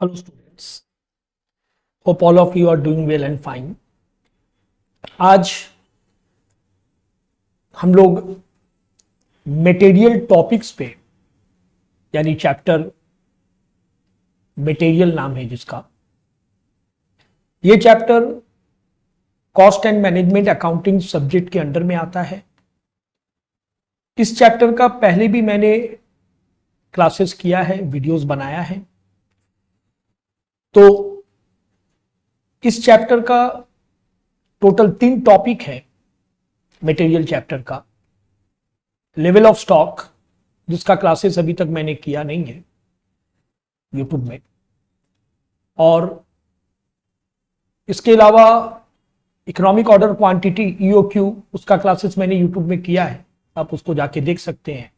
Hello students, hope all of you are doing well and fine. आज हम लोग material topics पे यानी चैप्टर मटेरियल नाम है जिसका, ये chapter cost and management accounting subject के अंडर में आता है। इस चैप्टर का पहले भी मैंने क्लासेस किया है, वीडियोस बनाया है। तो इस चैप्टर का टोटल 3 टॉपिक है। मटेरियल चैप्टर का लेवल ऑफ स्टॉक, जिसका क्लासेस अभी तक मैंने किया नहीं है यूट्यूब में, और इसके अलावा इकोनॉमिक ऑर्डर क्वांटिटी ईओक्यू, उसका क्लासेस मैंने यूट्यूब में किया है, आप उसको जाके देख सकते हैं।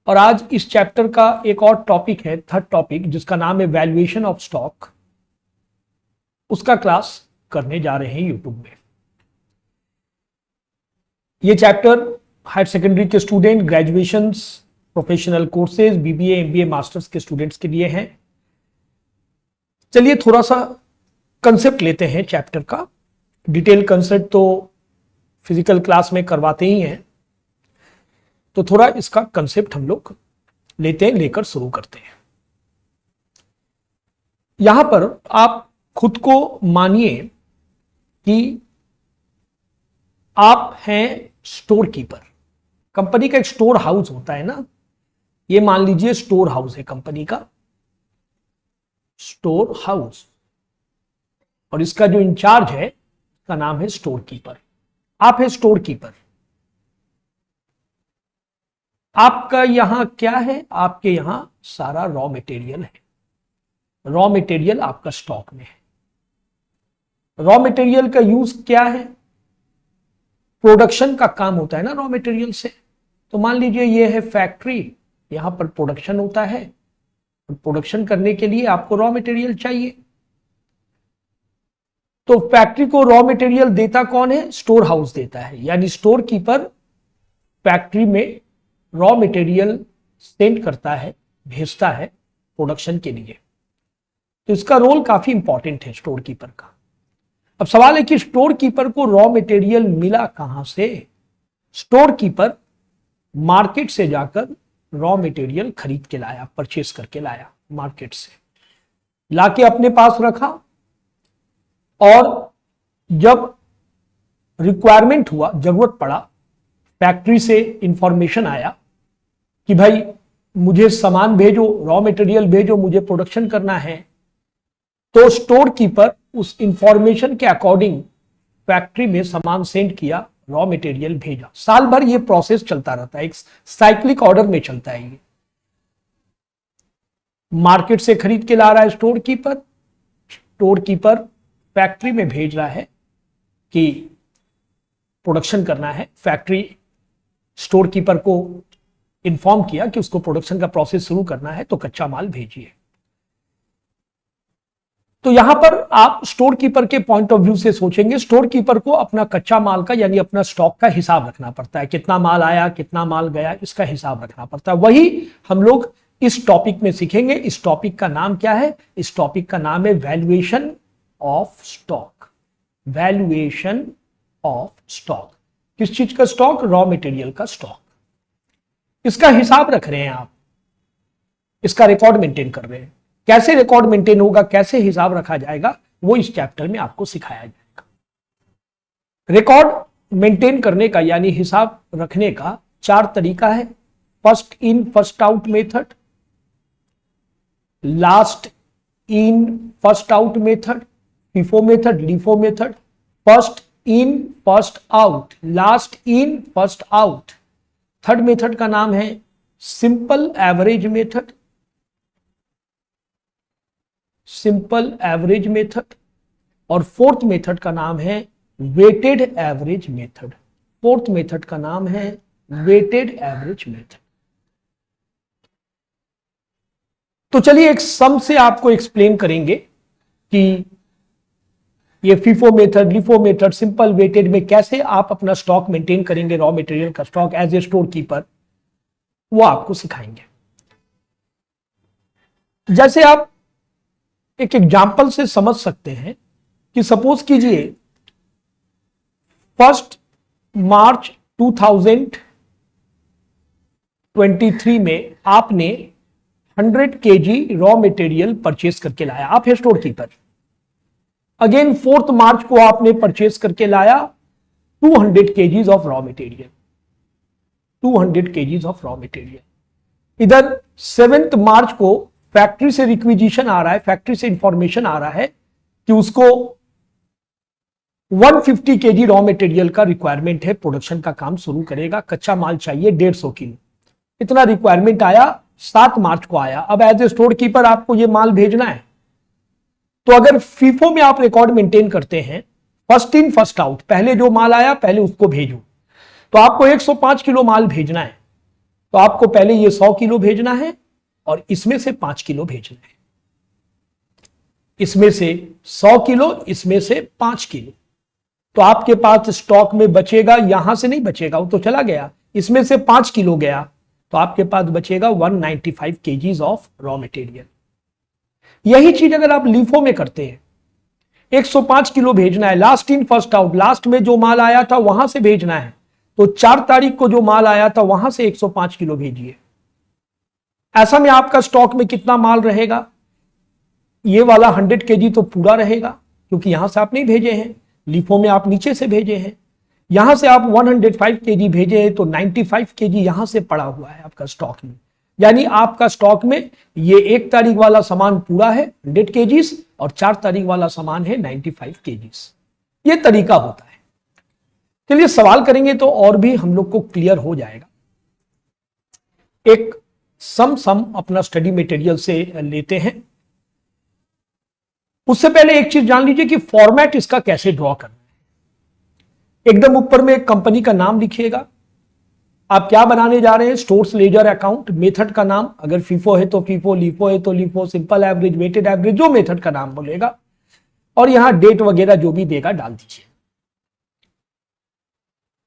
और आज इस चैप्टर का एक और टॉपिक है, थर्ड टॉपिक, जिसका नाम है वैल्यूएशन ऑफ स्टॉक, उसका क्लास करने जा रहे हैं यूट्यूब में। ये चैप्टर हायर सेकेंडरी के student, graduations, professional courses, BBA, MBA, masters के स्टूडेंट्स के लिए है। चलिए थोड़ा सा कंसेप्ट लेते हैं चैप्टर का। डिटेल कंसेप्ट तो फिजिकल क्लास में करवाते ही हैं, तो थोड़ा इसका कंसेप्ट हम लोग लेते हैं, लेकर शुरू करते हैं। यहां पर आप खुद को मानिए कि आप हैं स्टोर कीपर। कंपनी का एक स्टोर हाउस होता है ना, ये मान लीजिए स्टोर हाउस है कंपनी का, स्टोर हाउस, और इसका जो इंचार्ज है उसका नाम है स्टोर कीपर। आप है स्टोर कीपर। आपका यहां क्या है? आपके यहां सारा रॉ मटेरियल है। रॉ मटेरियल आपका स्टॉक में है। रॉ मटेरियल का यूज क्या है? प्रोडक्शन का काम होता है ना रॉ मटेरियल से। तो मान लीजिए ये है फैक्ट्री, यहां पर प्रोडक्शन होता है। प्रोडक्शन करने के लिए आपको रॉ मटेरियल चाहिए। तो फैक्ट्री को रॉ मटेरियल देता कौन है? स्टोर हाउस देता है, यानी स्टोर कीपर फैक्ट्री में रॉ मटेरियल सेंड करता है, भेजता है प्रोडक्शन के लिए। तो इसका रोल काफी इंपॉर्टेंट है स्टोर कीपर का। अब सवाल है कि स्टोर कीपर को रॉ मटेरियल मिला कहां से? स्टोर कीपर मार्केट से जाकर रॉ मटेरियल खरीद के लाया, परचेस करके लाया मार्केट से, लाके अपने पास रखा। और जब रिक्वायरमेंट हुआ, जरूरत पड़ा, फैक्ट्री से इंफॉर्मेशन आया कि भाई मुझे सामान भेजो, रॉ मटेरियल भेजो, मुझे प्रोडक्शन करना है, तो स्टोर कीपर उस इंफॉर्मेशन के अकॉर्डिंग फैक्ट्री में सामान सेंड किया, रॉ मटेरियल भेजा। साल भर ये प्रोसेस चलता रहता है, एक साइक्लिक ऑर्डर में चलता है ये। मार्केट से खरीद के ला रहा है स्टोर कीपर फैक्ट्री में भेज रहा है कि प्रोडक्शन करना है। फैक्ट्री स्टोर कीपर को इन्फॉर्म किया कि उसको प्रोडक्शन का प्रोसेस शुरू करना है, तो कच्चा माल भेजिए। तो यहां पर आप स्टोर कीपर के पॉइंट ऑफ व्यू से सोचेंगे, स्टोर कीपर को अपना कच्चा माल का यानी अपना स्टॉक का हिसाब रखना पड़ता है। कितना माल आया, कितना माल गया, इसका हिसाब रखना पड़ता है। वही हम लोग इस टॉपिक में सीखेंगे। इस टॉपिक का नाम क्या है? इस टॉपिक का नाम है valuation of stock. Valuation of stock. किस चीज का स्टॉक? रॉ मटेरियल का स्टॉक। इसका हिसाब रख रहे हैं आप, इसका रिकॉर्ड मेंटेन कर रहे हैं। कैसे रिकॉर्ड मेंटेन होगा, कैसे हिसाब रखा जाएगा, वो इस चैप्टर में आपको सिखाया जाएगा। रिकॉर्ड मेंटेन करने का यानी हिसाब रखने का 4 तरीका है। First in first out method, last in first out method, FIFO method, LIFO method, first in first out, last in first out. Third method का नाम है simple average method, simple average method, और फोर्थ मेथड का नाम है weighted average method. Fourth method का नाम है वेटेड एवरेज मेथड। तो चलिए एक सम से आपको एक्सप्लेन करेंगे कि ये FIFO method, LIFO method, simple weighted में कैसे आप अपना स्टॉक मेंटेन करेंगे, रॉ मटेरियल का stock as a storekeeper, वो आपको सिखाएंगे। जैसे आप एक एग्जाम्पल से समझ सकते हैं कि सपोज कीजिए 1 मार्च 2023 में आपने 100 kg रॉ मटेरियल परचेज करके लाया, आप है स्टोर कीपर। अगेन 4 मार्च को आपने परचेज करके लाया 200 kgs of raw material, 200 kgs of raw material. इधर 7 मार्च को फैक्ट्री से रिक्विजिशन आ रहा है, फैक्ट्री से इंफॉर्मेशन आ रहा है कि उसको 150 kg रॉ मटेरियल का रिक्वायरमेंट है, प्रोडक्शन का काम शुरू करेगा, कच्चा माल चाहिए 150 किलो, इतना रिक्वायरमेंट आया, 7 मार्च को आया। अब एज ए स्टोर कीपर आपको ये माल भेजना है, तो अगर फीफो में आप रिकॉर्ड मेंटेन करते हैं फर्स्ट इन फर्स्ट आउट, पहले जो माल आया पहले उसको भेजो, तो आपको 105 किलो माल भेजना है, तो आपको पहले ये 100 किलो भेजना है और इसमें से 5 किलो भेजना है, इसमें से 100 किलो, इसमें से 5 किलो, तो आपके पास स्टॉक में बचेगा, यहां से नहीं बचेगा, वो तो चला गया, इसमें से 5 किलो गया, तो आपके पास बचेगा 195 kgs ऑफ रॉ मटेरियल। यही चीज अगर आप लीफो में करते हैं, 105 किलो भेजना है, last in first out, last में जो माल आया था वहां से भेजना है, तो 4 तारीख को जो माल आया था वहां से 105 किलो भेजिए। ऐसा में आपका स्टॉक में कितना माल रहेगा, ये वाला 100 kg तो पूरा रहेगा, क्योंकि यहां से आप नहीं भेजे हैं, लीफो में आप नीचे से भेजे हैं, यहां से आप 105 kg भेजे हैं, तो 95 kg यहां से पड़ा हुआ है आपका स्टॉक में, यानी आपका स्टॉक में ये 1 तारीख वाला सामान पूरा है 100 kgs और 4 तारीख वाला सामान है 95 kgs। ये तरीका होता है। चलिए सवाल करेंगे तो और भी हम लोग को क्लियर हो जाएगा। एक सम अपना स्टडी मटेरियल से लेते हैं। उससे पहले एक चीज जान लीजिए कि फॉर्मेट इसका कैसे ड्रॉ करना है। एकदम ऊपर में एक कंपनी का नाम लिखिएगा, आप क्या बनाने जा रहे हैं, स्टोर्स लेजर अकाउंट, मेथड का नाम, अगर फीफो है तो फीफो, लीफो है तो LIFO, simple average, weighted average, जो मेथड का नाम बोलेगा, और यहां डेट वगैरह जो भी देगा डाल दीजिए।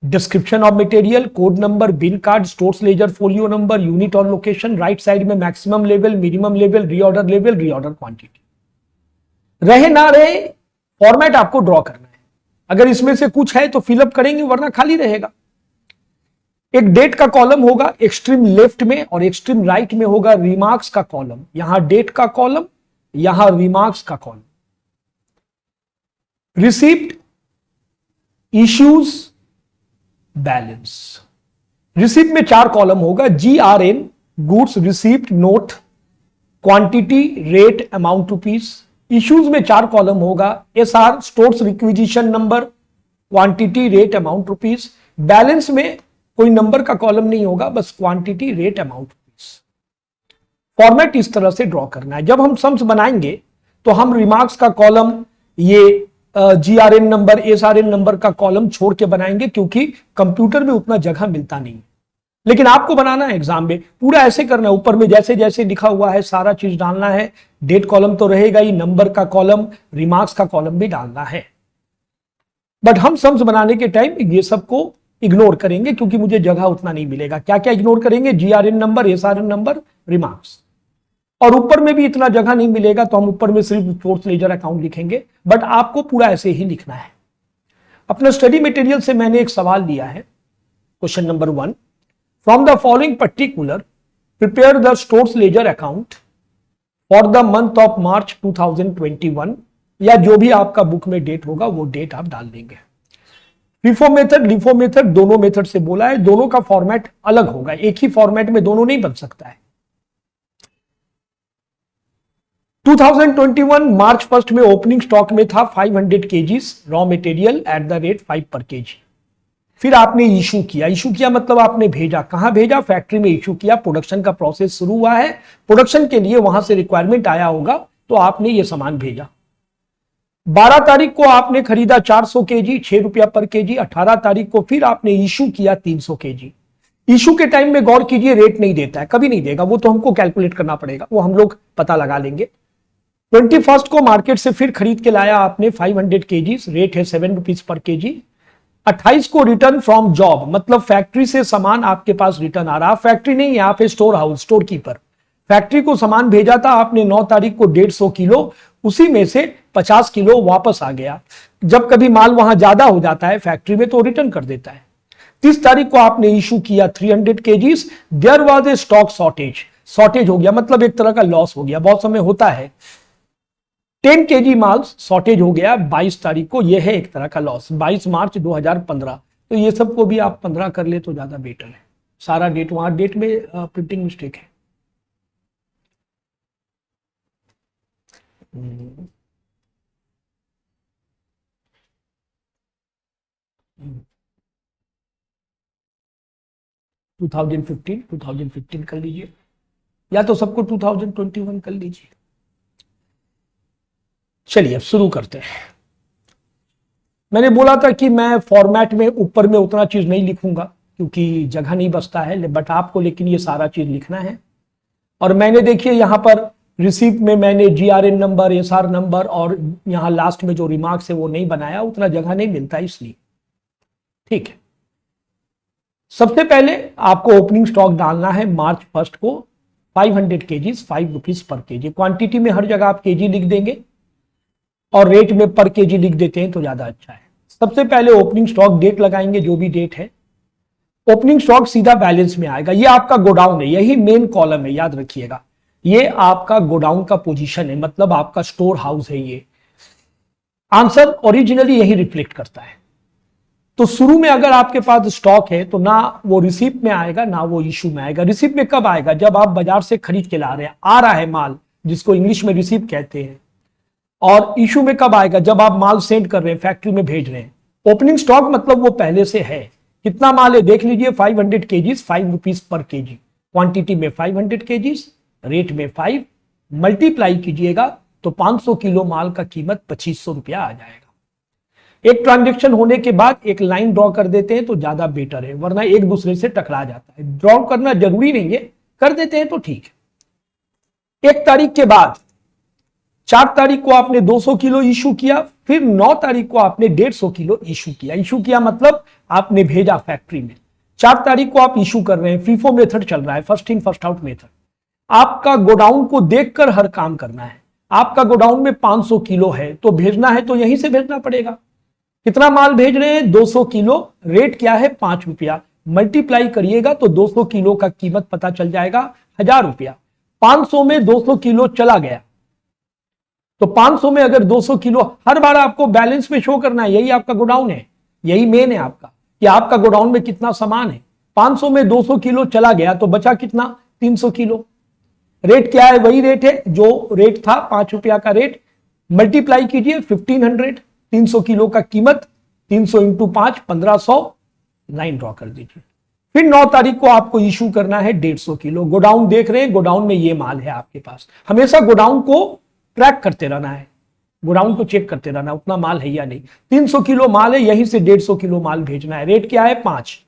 Description of material, code number, bin card, stores ledger folio number, unit और लोकेशन, राइट साइड में maximum level, minimum level, reorder level, reorder quantity. रहे ना रहे फॉर्मेट आपको ड्रॉ करना है, अगर इसमें से कुछ है तो फिलअप करेंगे, वरना खाली रहेगा। एक डेट का कॉलम होगा एक्सट्रीम लेफ्ट में और एक्सट्रीम राइट में होगा रिमार्क्स का कॉलम, यहां डेट का कॉलम, यहां रिमार्क्स का column. Receipt, issues, balance. Receipt में 4 कॉलम होगा, GRN, goods receipt note, quantity, rate, amount rupees. Issues में 4 कॉलम होगा, SR, stores requisition number, quantity, rate, amount rupees. Balance में कोई नंबर का कॉलम नहीं होगा, बस quantity, rate, amount rupees. Format इस तरह से ड्रॉ करना है। जब हम सम्स बनाएंगे तो हम रिमार्क्स का कॉलम ये GRN नंबर, SRN नंबर का कॉलम छोड़ के बनाएंगे, क्योंकि कंप्यूटर में उतना जगह मिलता नहीं है। लेकिन आपको बनाना है एग्जाम में, पूरा ऐसे करना है, ऊपर में जैसे जैसे लिखा हुआ है सारा चीज डालना है। डेट कॉलम तो रहेगा ही, नंबर का कॉलम, रिमार्क्स का कॉलम भी डालना है। बट हम सम्स बनाने के टाइम ये सबको इग्नोर करेंगे, क्योंकि मुझे जगह उतना नहीं मिलेगा। क्या क्या इग्नोर करेंगे, GRN number, SRN number, remarks, और ऊपर में भी इतना जगह नहीं मिलेगा, तो हम ऊपर में सिर्फ स्टोर्स लेजर अकाउंट लिखेंगे। बट आपको पूरा ऐसे ही लिखना है। अपने स्टडी मटेरियल से मैंने एक सवाल लिया है, question number 1, from the following particular prepare the stores ledger account for the month of March 2021, या जो भी आपका बुक में डेट होगा वो डेट आप डाल देंगे। फीफो मेथड, लीफो मेथड, दोनों मेथड से बोला है, दोनों का फॉर्मेट अलग होगा, एक ही फॉर्मेट में दोनों नहीं बन सकता है। 2021 मार्च 1 में ओपनिंग स्टॉक में था 500 kgs raw material at the rate 5 पर kg। फिर आपने इशू किया, इशू किया मतलब आपने भेजा, कहां भेजा, फैक्ट्री में इशू किया, प्रोडक्शन का प्रोसेस शुरू हुआ है, प्रोडक्शन के लिए वहां से रिक्वायरमेंट आया होगा, तो आपने ये सामान भेजा। 12 तारीख को आपने खरीदा 400 kg, 6 रुपया पर kg। 18 तारीख को फिर आपने इशू किया 300 kg। इशू के टाइम में गौर कीजिए, रेट नहीं देता है, कभी नहीं देगा, वो तो हमको कैलकुलेट करना पड़ेगा, वो हम लोग पता लगा लेंगे। 21 को मार्केट से फिर खरीद के लाया आपने 500 kgs, रेट है 7 रुपीज पर kg। 28 को रिटर्न फ्रॉम जॉब, मतलब फैक्ट्री से सामान आपके पास रिटर्न आ रहा, फैक्ट्री नहीं है, आप store house, store keeper. Factory को सामान भेजा था आपने 9 तारीख को 150 किलो, उसी में से 50 किलो वापस आ गया। जब कभी माल वहां ज्यादा हो जाता है फैक्ट्री में तो रिटर्न कर देता है। 30 तारीख को आपने इशू किया 300 kgs, there was a stock shortage हो गया, मतलब एक तरह का लॉस हो गया, बहुत समय होता है। 10 केजी माल शॉर्टेज हो गया 22 तारीख को, यह है एक तरह का लॉस, 22 मार्च 2015। तो ये सबको भी आप 15 कर ले तो ज्यादा बेटर है। सारा डेट वहां डेट में प्रिंटिंग मिस्टेक है। 2015 कर लीजिए, या तो सबको 2021 कर लीजिए। चलिए अब शुरू करते हैं। मैंने बोला था कि मैं फॉर्मेट में ऊपर में उतना चीज नहीं लिखूंगा क्योंकि जगह नहीं बचता है, बट आपको लेकिन ये सारा चीज लिखना है। और मैंने देखिए यहां पर रिसीप्ट में मैंने GRN नंबर, SR नंबर और यहां लास्ट में जो रिमार्क्स है वो नहीं बनाया, उतना जगह नहीं मिलता इसलिए। ठीक है, सबसे पहले आपको ओपनिंग स्टॉक डालना है मार्च 1 को 500 KGs, 5 rupees per KG. Quantity में हर जगह आप केजी लिख देंगे और रेट में पर केजी लिख देते हैं तो ज्यादा अच्छा है। सबसे पहले ओपनिंग स्टॉक डेट लगाएंगे, जो भी डेट है। ओपनिंग स्टॉक सीधा बैलेंस में आएगा। ये आपका गोडाउन है, यही मेन कॉलम है, याद रखिएगा। ये आपका गोडाउन का पोजीशन है, मतलब आपका स्टोर हाउस है। ये आंसर ओरिजिनली यही रिफ्लेक्ट करता है। तो शुरू में अगर आपके पास स्टॉक है तो ना वो रिसीप्ट में आएगा ना वो इशू में आएगा। रिसीप्ट में कब आएगा? जब आप बाजार से खरीद के ला रहे हैं, आ रहा है माल, जिसको इंग्लिश में रिसीप्ट कहते हैं। और इशू में कब आएगा? जब आप माल सेंड कर रहे हैं, फैक्ट्री में भेज रहे हैं। ओपनिंग स्टॉक मतलब वो पहले से है। कितना माल है देख लीजिए, 500 KGs, 5 rupees per KG. Quantity में 500 केजीज, रेट में 5, मल्टीप्लाई कीजिएगा तो 500 किलो माल का कीमत 2500 रुपया आ जाएगा। एक ट्रांजेक्शन होने के बाद एक लाइन ड्रॉ कर देते हैं तो ज्यादा बेटर है, वरना एक दूसरे से टकरा जाता है। ड्रॉ करना जरूरी नहीं है, कर देते हैं तो ठीक है। 1 तारीख के बाद 4 तारीख को आपने 200 किलो इशू किया, फिर 9 तारीख को आपने 150 किलो इशू किया। इशू किया मतलब आपने भेजा फैक्ट्री में। 4 तारीख को आप इशू कर रहे हैं, FIFO मेथड चल रहा है, first in first out method. आपका गोडाउन को देखकर हर काम करना है। आपका गोडाउन में 500 किलो है तो भेजना है तो यहीं से भेजना पड़ेगा। कितना माल भेज रहे हैं? 200 किलो। रेट क्या है? 5 रुपया। मल्टीप्लाई करिएगा तो 200 किलो का कीमत पता चल जाएगा 1000 रुपया। 500 में 200 किलो चला गया तो 500 में अगर 200 किलो, हर बार आपको बैलेंस में शो करना है। यही आपका गोडाउन है, यही मेन है आपका कि आपका गोडाउन में कितना सामान है। 500 में 200 किलो चला गया तो बचा कितना? 300 किलो। रेट क्या है? वही रेट है जो रेट था, 5 रुपया का रेट। मल्टीप्लाई कीजिए 1500, 300 किलो का कीमत, 300 इंटू 5, 1500, लाइन ड्रॉ कर दीजिए। फिर 9 तारीख को आपको इशू करना है 150 किलो। गोडाउन देख रहे हैं, गोडाउन में ये माल है आपके पास। हमेशा गोडाउन को ट्रैक करते रहना है, गोडाउन को चेक करते रहना उतना माल है या नहीं। 300 किलो माल है, यहीं से 150 किलो माल भेजना है। रेट क्या है? 5।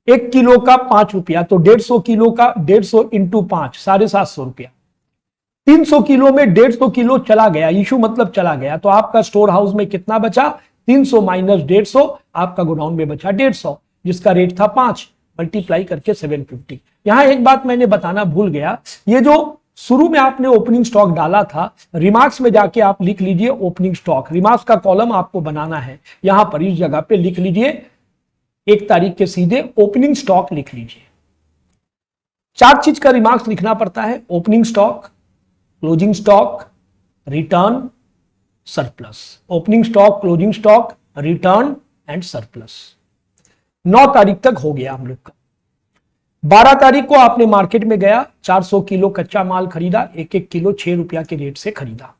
1 किलो का 5 रुपया, तो 150 किलो का 150 इंटू 5, 750 रुपया। 300 किलो में 150 किलो चला गया, इशू मतलब चला गया, तो आपका स्टोर हाउस में कितना बचा? 300 माइनस 150, आपका गोडाउन में बचा 150, जिसका रेट था 5, मल्टीप्लाई करके 750। यहां एक बात मैंने बताना भूल गया, ये जो शुरू में आपने ओपनिंग स्टॉक डाला था, रिमार्क्स में जाके आप लिख लीजिए ओपनिंग स्टॉक। रिमार्क्स का कॉलम आपको बनाना है, यहां पर इस जगह पे लिख लीजिए 1 तारीख के सीधे ओपनिंग स्टॉक लिख लीजिए। 4 चीज का रिमार्क्स लिखना पड़ता है: opening stock, closing stock, return, surplus. Opening stock, closing stock, return and surplus. 9 तारीख तक हो गया हम लोग का। 12 तारीख को आपने मार्केट में गया, 400 किलो कच्चा माल खरीदा, 1-1 किलो 6 रुपया के रेट से खरीदा।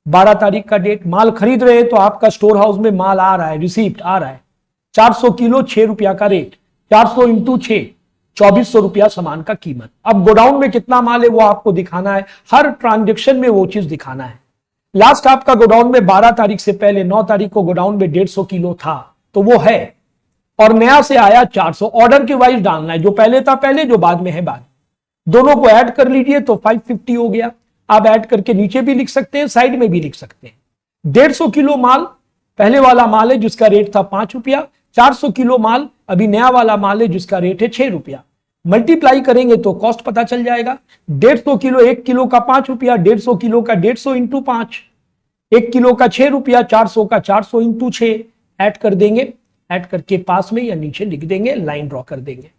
12 तारीख का डेट, माल खरीद रहे हैं तो आपका स्टोर हाउस में माल आ रहा है, रिसीप्ट आ रहा है। 400 किलो 6 रुपया का रेट, 400 इंटू 6, 2400 रुपया सामान का कीमत। अब गोडाउन में कितना माल है वो आपको दिखाना है, हर ट्रांजेक्शन में वो चीज दिखाना है। लास्ट आपका गोडाउन में 12 तारीख से पहले 9 तारीख को गोडाउन में 150 किलो था तो वो है, और नया से आया 400। ऑर्डर के वाइज डालना है, जो पहले था पहले, जो बाद में है बाद। दोनों को ऐड कर लीजिए तो 550 हो गया। आप ऐड करके नीचे भी लिख सकते हैं, साइड में भी लिख सकते हैं। 150 किलो माल पहले वाला माल है जिसका रेट था 5 रुपया, 400 किलो माल अभी नया वाला माल है जिसका रेट है 6 रुपया। मल्टीप्लाई करेंगे तो कॉस्ट पता चल जाएगा। 150 किलो, 1 किलो का 5 रुपया, 150 किलो का 150 इंटू 5, 1 किलो का 6 रुपया, 400 का 400 इंटू 6 ऐड कर देंगे, ऐड करके पास में या नीचे लिख देंगे, लाइन ड्रॉ कर देंगे।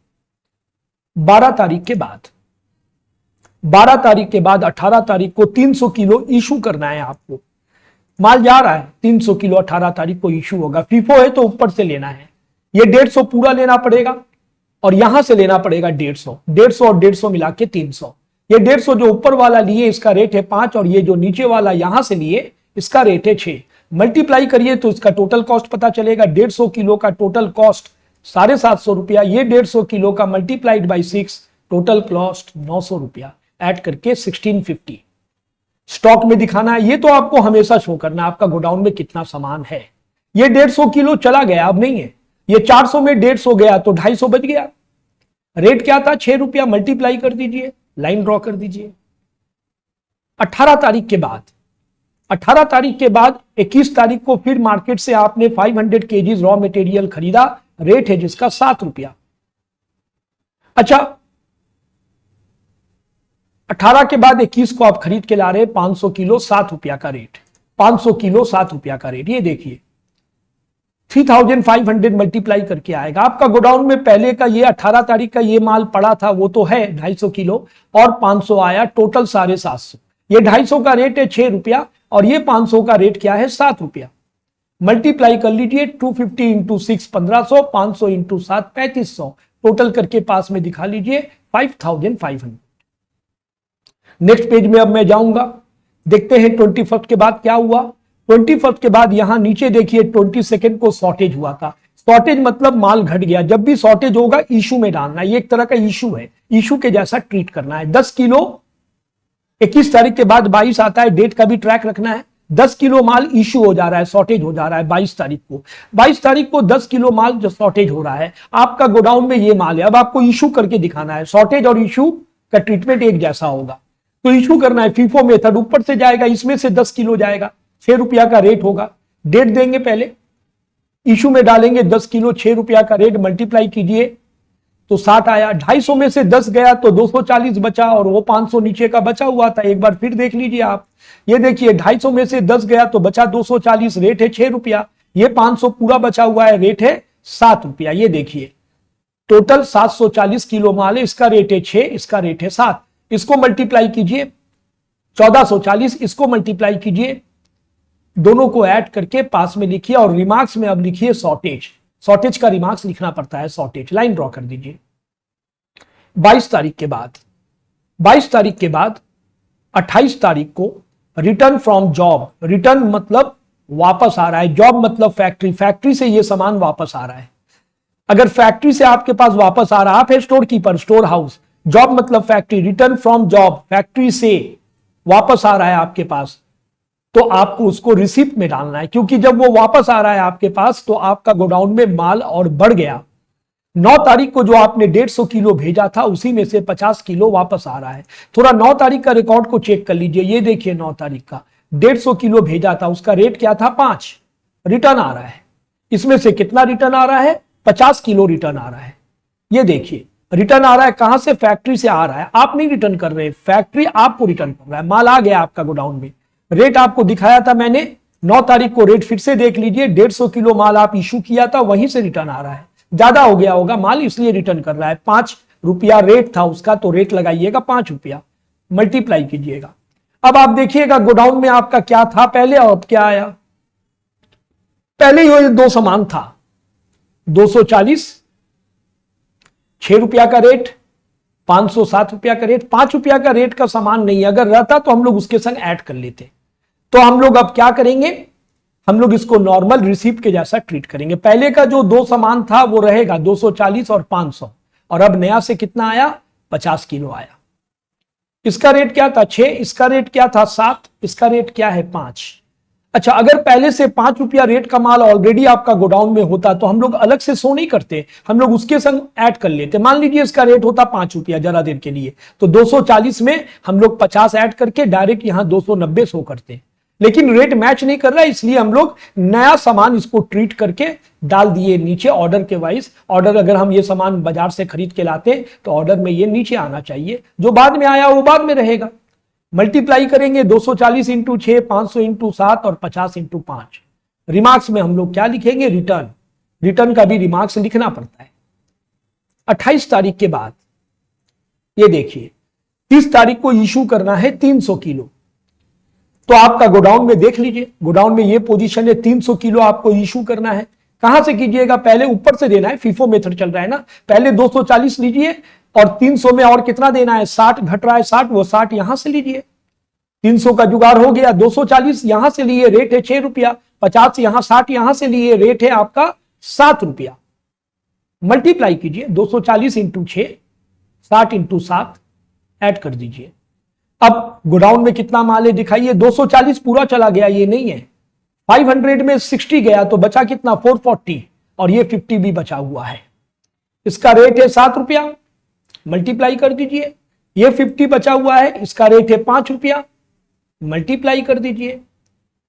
12 तारीख के बाद 18 तारीख को 300 किलो इशू करना है आपको। माल जा रहा है 300 किलो 18 तारीख को इशू होगा। फीफो है तो ऊपर से लेना है, ये 150 पूरा लेना पड़ेगा और यहां से लेना पड़ेगा 150, 150 और 150 मिला के 300। ये 150 जो ऊपर वाला लिए इसका रेट है 5 और ये जो नीचे वाला यहां से लिए इसका रेट है 6। मल्टीप्लाई करिए तो इसका टोटल कॉस्ट पता चलेगा। 150 किलो का टोटल कॉस्ट 750 रुपया, ये 150 किलो का मल्टीप्लाइड बाई 6 टोटल कॉस्ट 900 रुपया, ऐड करके 1650 स्टॉक में दिखाना है। ये तो आपको हमेशा शो करना है आपका गोडाउन में कितना सामान है। ये 150 किलो चला गया, अब नहीं है, ये 400 में 150 गया तो 250 बच गया। रेट क्या था 6 रुपया, मल्टीप्लाई कर दीजिए, लाइन ड्रॉ कर दीजिए। 18 तारीख के बाद 21 तारीख को फिर मार्केट से आपने 500 केजीज रॉ मटेरियल खरीदा, रेट है जिसका 7 रुपया। अच्छा, 18 के बाद 21 को आप खरीद के ला रहे 500 किलो 7 रुपया का रेट, 500 किलो 7 रुपया का रेट। ये देखिए 3500 मल्टीप्लाई करके आएगा आपका गोडाउन में। पहले का ये 18 तारीख का ये माल पड़ा था वो तो है 250 किलो और 500 आया, टोटल 750। ये 250 का रेट है 6 रुपया और ये 500 का रेट क्या है 7 रुपया। मल्टीप्लाई कर लीजिए, 250 इंटू 6 1500, 500 इंटू 7 3500, टोटल करके पास में दिखा लीजिए 5500। नेक्स्ट पेज में अब मैं जाऊंगा, देखते हैं 21 के बाद क्या हुआ। 21 के बाद यहां नीचे देखिए 22 को शॉर्टेज हुआ था। शॉर्टेज मतलब माल घट गया। जब भी शॉर्टेज होगा इशू में डालना है, ये एक तरह का इशू है, इशू के जैसा ट्रीट करना है। 10 किलो 21 तारीख के बाद 22 आता है, डेट का भी ट्रैक रखना है। 10 किलो माल इशू हो जा रहा है, शॉर्टेज हो जा रहा है 22 तारीख को। 22 तारीख को 10 किलो माल जो शॉर्टेज हो रहा है आपका गोडाउन में, ये माल है। अब आपको इशू करके दिखाना है, शॉर्टेज और इशू का ट्रीटमेंट एक जैसा होगा तो इशू करना है। फीफो मेथड ऊपर से जाएगा, इसमें से 10 किलो जाएगा, 6 रुपया का रेट होगा। डेट देंगे पहले, इशू में डालेंगे 10 किलो 6 रुपया का रेट, मल्टीप्लाई कीजिए तो 60 आया। 250 में से 10 गया तो 240 बचा और वो 500 नीचे का बचा हुआ था। एक बार फिर देख लीजिए आप, ये देखिए 250 में से 10 गया तो बचा 240, रेट है 6 रुपया। ये 500 पूरा बचा हुआ है, रेट है 7 रुपया। ये देखिए टोटल 740 किलो माल है, इसका रेट है 6, इसका रेट है 7। इसको मल्टीप्लाई कीजिए 1440, इसको मल्टीप्लाई कीजिए, दोनों को ऐड करके पास में लिखिए और रिमार्क्स में अब लिखिए शॉर्टेज। शॉर्टेज का रिमार्क्स लिखना पड़ता है, शॉर्टेज, लाइन ड्रॉ कर दीजिए। 22 तारीख के बाद 28 तारीख को रिटर्न फ्रॉम जॉब। रिटर्न मतलब वापस आ रहा है, जॉब मतलब फैक्ट्री, फैक्ट्री से ये सामान वापस आ रहा है। अगर फैक्ट्री से आपके पास वापस आ रहा है, आप है store keeper, store house, job मतलब factory, return from job, factory से वापस आ रहा है आपके पास, तो आपको उसको रिसिप्ट में डालना है, क्योंकि जब वो वापस आ रहा है आपके पास तो आपका गोडाउन में माल और बढ़ गया। 9 तारीख को जो आपने 150 किलो भेजा था उसी में से 50 किलो वापस आ रहा है। थोड़ा 9 तारीख का रिकॉर्ड को चेक कर लीजिए, ये देखिए 9 तारीख का 150 किलो भेजा था, उसका रेट क्या था 5, रिटर्न आ रहा है। इसमें से कितना रिटर्न आ रहा है 50 किलो रिटर्न आ रहा है। ये देखिए रिटर्न आ रहा है, कहां से, फैक्ट्री से आ रहा है। आप नहीं रिटर्न कर रहे, फैक्ट्री आपको रिटर्न कर रहा है। माल आ गया आपका गोडाउन में, रेट आपको दिखाया था मैंने 9 तारीख को, रेट फिर से देख लीजिए। 150 किलो माल आप इशू किया था, वहीं से रिटर्न आ रहा है। ज्यादा हो गया होगा माल इसलिए रिटर्न कर रहा है। 5 रुपया रेट था उसका, तो रेट लगाइएगा 5 रुपया, मल्टीप्लाई कीजिएगा। अब आप देखिएगा गोडाउन में आपका क्या था पहले और अब क्या आया। पहले ही 2 सामान था, 240 6 रुपया का रेट, 500 7 रुपया का रेट। 5 रुपया का रेट का सामान नहीं, अगर रहता तो हम लोग उसके संग ऐड कर लेते। तो हम लोग अब क्या करेंगे, हम लोग इसको नॉर्मल रिसिप्ट के जैसा ट्रीट करेंगे। पहले का जो 2 सामान था वो रहेगा 240 और 500, और अब नया से कितना आया 50 किलो आया। इसका रेट क्या था 6, इसका रेट क्या था 7, इसका रेट क्या है 5। अच्छा, अगर पहले से 5 रुपया रेट का माल ऑलरेडी आपका गोडाउन में होता तो हम लोग अलग से शो नहीं करते, हम लोग उसके संग ऐड कर लेते। मान लीजिए इसका रेट होता 5 रुपया जरा देर के लिए, तो 240 में हम लोग 50 ऐड करके डायरेक्ट यहां 290 शो करते। लेकिन रेट मैच नहीं कर रहा है, इसलिए हम लोग नया सामान इसको ट्रीट करके डाल दिए नीचे ऑर्डर के वाइज। ऑर्डर अगर हम ये सामान बाजार से खरीद के लाते तो ऑर्डर में ये नीचे आना चाहिए, जो बाद में आया वो बाद में रहेगा। मल्टीप्लाई करेंगे 240 इंटू 6, 500 इंटू 7 और 50 इंटू 5। रिमार्क्स में हम लोग क्या लिखेंगे? रिटर्न। रिटर्न का भी रिमार्क्स लिखना पड़ता है। 28 तारीख के बाद ये देखिए 30 तारीख को इशू करना है 300 किलो। तो आपका गोडाउन में देख लीजिए, गोडाउन में ये पोजीशन है, 300 किलो आपको इशू करना है। कहां से कीजिएगा? पहले ऊपर से देना है, फीफो मेथड चल रहा है ना। पहले 240 लीजिए और 300 में और कितना देना है? 60 घट रहा है 60, वो 60 यहां से लीजिए। 300 का जुगाड़ हो गया, 240 यहां से लिए, रेट है 6 रुपया, 50 यहां, 60 यहां से लिए, रेट है आपका 7 रुपया। मल्टीप्लाई कीजिए 240 इंटू 6, 60 इंटू 7, ऐड कर दीजिए। अब गोडाउन में कितना माल है दिखाइए। 240 पूरा चला गया, ये नहीं है। 500 में 60 गया तो बचा कितना? 440, और ये 50 भी बचा हुआ है। इसका रेट है 7 रुपया। मल्टीप्लाई कर दीजिए। ये 50 बचा हुआ है, इसका रेट है 5 रुपया। मल्टीप्लाई कर दीजिए,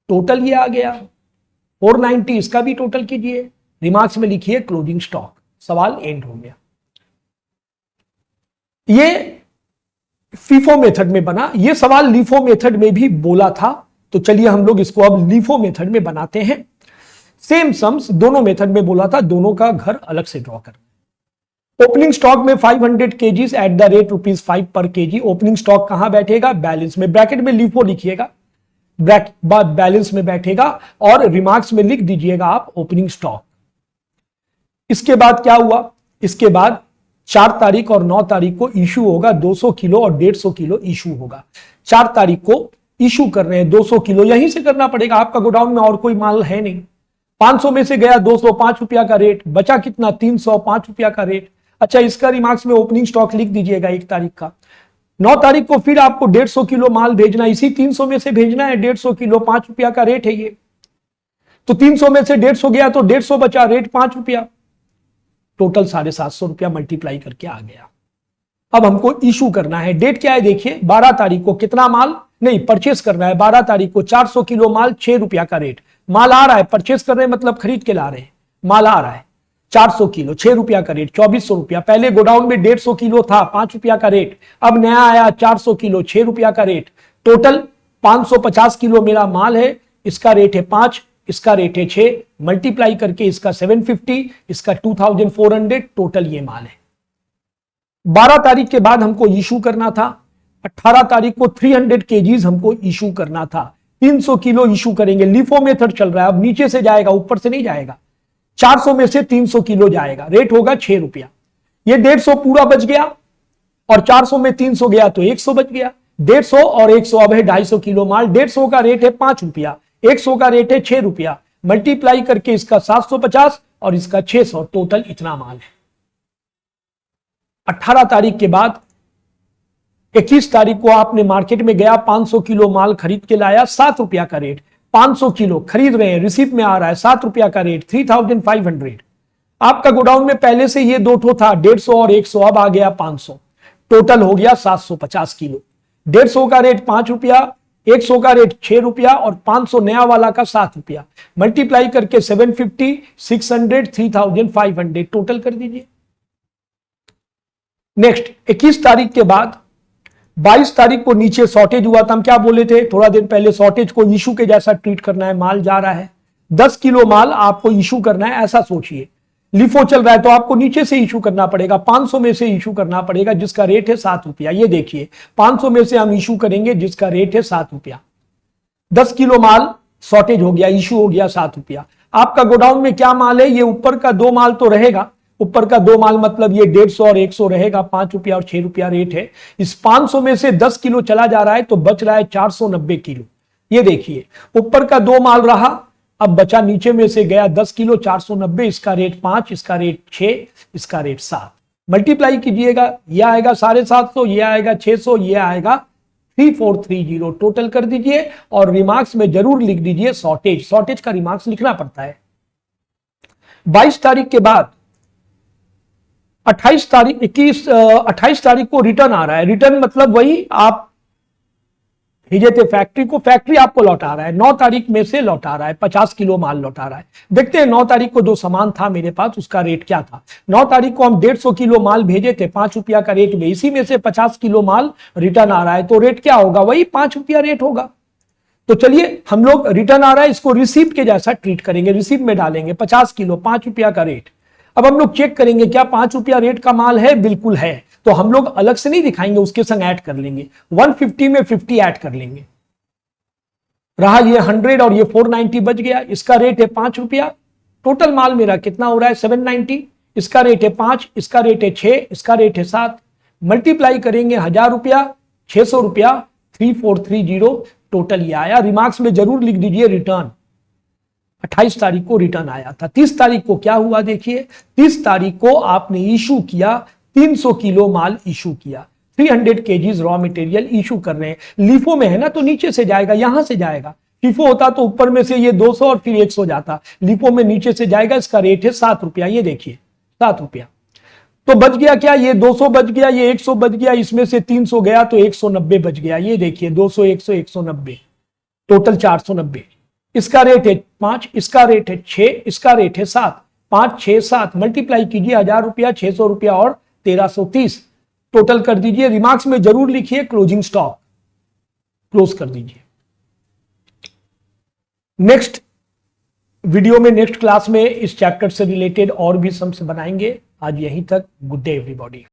टोटल ये आ गया 490। इसका भी टोटल कीजिए, रिमार्क्स में लिखिए क्लोजिंग स्टॉक। सवाल एंड हो गया। ये फीफो मेथड में बना। ये सवाल लीफो मेथड में भी बोला था, तो चलिए हम लोग इसको अब लीफो मेथड में बनाते हैं। सेम सम्स दोनों मेथड में बोला था, दोनों का घर अलग से ड्रॉ करना। ओपनिंग स्टॉक में 500 केजीज एट द रेट ₹5 पर केजी। ओपनिंग स्टॉक कहां बैठेगा? बैलेंस में। ब्रैकेट में लीफो लिखिएगा, बैलेंस में बैठेगा, और रिमार्क्स में लिख दीजिएगा आप ओपनिंग स्टॉक। इसके बाद क्या हुआ? इसके बाद 4 तारीख और 9 तारीख को इशू होगा 200 किलो और 150 किलो इशू होगा। 4 तारीख को इशू कर रहे हैं 200 किलो, यहीं से करना पड़ेगा, आपका गोडाउन में और कोई माल है नहीं। 500 में से गया 200, 5 रुपया का रेट, बचा कितना? 300, 5 रुपया का रेट। अच्छा, इसका रिमार्क्स में ओपनिंग स्टॉक लिख दीजिएगा 1 तारीख का। 9 तारीख को फिर आपको 150 किलो माल भेजना, इसी 300 में से भेजना है 150 किलो, 5 रुपया का रेट है ये। तो 300 में से 150 गया तो 150 बचा, रेट 5 रुपया। टोटल 750 रुपया मल्टीप्लाई करके आ गया। अब हमको इशू करना है। डेट क्या है देखिए, 12 तारीख को कितना माल नहीं परचेस करना है। 12 तारीख को 400 किलो माल, 6 रुपया का रेट। माल आ रहा है, परचेस कर रहे हैं मतलब खरीद के ला रहे हैं। माल आ रहा है 400 किलो, 6 रुपया का रेट, 2400 रुपया। पहले गोडाउन में 150 किलो था, 5 रुपया का रेट। अब नया आया 400 किलो, 6 रुपया का रेट। टोटल 550 किलो मेरा माल है, इसका रेट है 5, इसका रेट है 6। मल्टीप्लाई करके इसका 750, इसका 2400, टोटल ये माल है। 12 तारीख के बाद हमको इशू करना था। 18 तारीख को 300 केजीज हमको इशू करना था। 300 किलो इशू करेंगे। लीफो मेथड चल रहा है, अब नीचे से जाएगा, ऊपर से नहीं जाएगा। 400 में से 300 किलो जाएगा, रेट होगा 6 रुपया। ये 150 पूरा बच गया, और 400 में 300 गया तो 100 बच गया। 150 और 100 अब है 250 किलो माल। 150 का रेट है 5 रुपया, 100 का रेट है 6 रुपया। मल्टीप्लाई करके इसका 750 और इसका 600, टोटल इतना माल है। 18 तारीख के बाद 21 तारीख को आपने मार्केट में गया, 500 किलो माल खरीद के लाया, 7 रुपया का रेट। 500 किलो खरीद रहे हैं, रिसीप्ट में आ रहा है 7 रुपया का रेट, 3500। आपका गोडाउन में पहले से ये 2 ठो था, 150 और 100, अब आ गया 500। टोटल हो गया 750 किलो। 150 का रेट 5 रुपया, 100 का रेट 6 रुपया, और 500 नया वाला का 7 रुपया। मल्टीप्लाई करके 750, 600, 3500, टोटल कर दीजिए। नेक्स्ट 21 तारीख के बाद 22 तारीख को नीचे शॉर्टेज हुआ था। हम क्या बोले थे थोड़ा दिन पहले? शॉर्टेज को इशू के जैसा ट्रीट करना है। माल जा रहा है 10 किलो माल आपको इशू करना है, ऐसा सोचिए। लिफो चल रहा है तो आपको नीचे से इशू करना पड़ेगा, 500 में से इशू करना पड़ेगा, जिसका रेट है 7 रुपया। ये देखिए 500 में से हम इशू करेंगे जिसका रेट है 7 रुपया। 10 किलो माल शॉर्टेज हो गया, इशू हो गया 7 रुपया। आपका गोडाउन में क्या माल है? ये ऊपर का 2 माल तो रहेगा, ऊपर का 2 माल मतलब ये 150 और 100 रहेगा, 5 रुपया और 6 रुपया रेट है। इस 500 में से 10 किलो चला जा रहा है तो बच रहा है 490 किलो। ये देखिए ऊपर का 2 माल रहा, अब बचा नीचे में से गया 10 किलो, 490, इसका रेट 5, इसका रेट 6, इसका रेट 7। मल्टीप्लाई कीजिएगा, यह आएगा 750, ये आएगा 600, ये आएगा 3430। टोटल कर दीजिए और रिमार्क्स में जरूर लिख दीजिए शॉर्टेज। शॉर्टेज का रिमार्क्स लिखना पड़ता है। 22 तारीख के बाद 28 तारीख को रिटर्न आ रहा है। रिटर्न मतलब वही आप भेजे थे फैक्ट्री को, फैक्ट्री आपको लौटा रहा है 9 तारीख में से लौटा रहा है, 50 किलो माल लौटा रहा है। देखते हैं 9 तारीख को जो सामान था मेरे पास उसका रेट क्या था। 9 तारीख को हम 150 किलो माल भेजे थे 5 रुपया का रेट में, इसी में से 50 किलो माल रिटर्न आ रहा है, तो रेट क्या होगा, वही 5 रुपया रेट होगा। तो चलिए हम लोग रिटर्न आ रहा है इसको रिसीप्ट के जैसा ट्रीट करेंगे, रिसीप्ट में डालेंगे 50 किलो 5 रुपया का रेट। अब हम लोग चेक करेंगे क्या 5 रुपया रेट का माल है, बिल्कुल है, तो हम लोग अलग से नहीं दिखाएंगे, उसके संग ऐड कर लेंगे, 150 में 50 ऐड कर लेंगे, रहा ये 100 और ये 490 बच गया, इसका रेट है 5 रुपया। टोटल माल मेरा कितना हो रहा है 790, इसका रेट है 5, इसका रेट है 6, इसका रेट है 7, मल्टीप्लाई करेंगे 1000 रुपया 600 रुपया 3430 टोटल ये आया। रिमार्क्स में जरूर लिख दीजिए रिटर्न 28 तारीख को रिटर्न आया था। 30 तारीख को क्या हुआ देखिए, 30 तारीख को आपने इशू किया 300 किलो माल इशू किया, 300 केजीज रॉ मटेरियल इशू कर रहे हैं। लीफो में है ना तो नीचे से जाएगा, यहां से जाएगा, फीफो होता तो ऊपर में से ये 200 और फिर 100 जाता, लीफो में नीचे से जाएगा। इसका रेट है 7 रुपया, ये देखिए 7 रुपया। तो बच गया क्या, ये 200 बच गया, ये 100 बच गया, इसमें से 300 गया तो 190 बच गया, ये देखिए 200 100 190 टोटल 490। इसका रेट है 5, इसका रेट है 6, इसका रेट है 7, 5 6 7 मल्टीप्लाई कीजिए 1000 रुपया 600 रुपया और 1330 टोटल कर दीजिए। रिमार्क्स में जरूर लिखिए क्लोजिंग स्टॉक, क्लोज कर दीजिए। नेक्स्ट वीडियो में, नेक्स्ट क्लास में इस चैप्टर से रिलेटेड और भी सम्स बनाएंगे। आज यहीं तक, गुड डे एवरीबॉडी।